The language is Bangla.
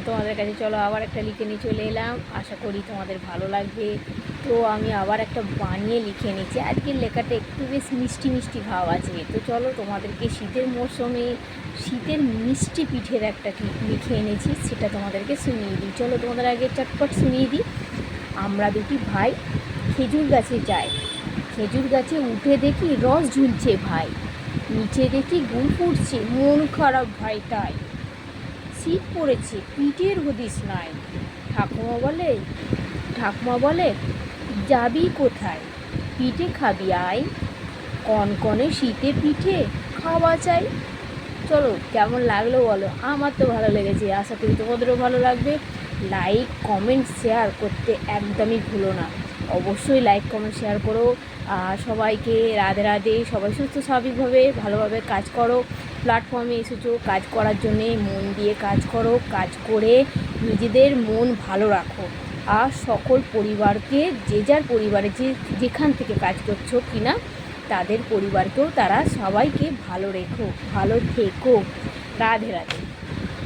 তোমাদের কাছে। চলো আবার একটা লিখে নিয়ে চলে এলাম, আশা করি তোমাদের ভালো লাগবে। তো আমি আবার একটা বানিয়ে লিখে নিচ্ছি। আজকের লেখাটা একটু বেশ মিষ্টি মিষ্টি ভাব আছে। তো চলো তোমাদেরকে শীতের মরশুমে শীতের মিষ্টি পিঠের একটা লিখে এনেছি, সেটা তোমাদেরকে শুনিয়ে দিই। চলো তোমাদের আগে চটপট শুনিয়ে দিই। আমরা দুটি ভাই খেজুর গাছে যাই, খেজুর গাছে উঠে দেখি রস ঝুলছে ভাই, নিচে দেখি গুড় ফুটছে, মন খারাপ ভাই তাই, শীত পড়েছে পিঠের হদিস নাই। ঠাকুমা বলে যাবি কোথায়, পিঠে খাবি আয়, কনকনে শীতে পিঠে খাওয়া চাই। চলো কেমন লাগলো বলো, আমার তো ভালো লেগেছে, আশা করি তোমাদেরও ভালো লাগবে। লাইক কমেন্ট শেয়ার করতে একদমই ভুলো না, অবশ্যই লাইক কমেন্ট শেয়ার করো। আর সবাইকে রাধে রাধে। সবাই সুস্থ স্বাভাবিকভাবে ভালোভাবে কাজ করো, প্ল্যাটফর্মে এসেছো কাজ করার জন্যে, মন দিয়ে কাজ করো, কাজ করে নিজেদের মন ভালো রাখো। আর সকল পরিবারকে, যে যার পরিবারে যেখান থেকে কাজ করছো কিনা তাদের পরিবারকেও তারা সবাইকে ভালো রেখো, ভালো থেকো। রাধে রাধে।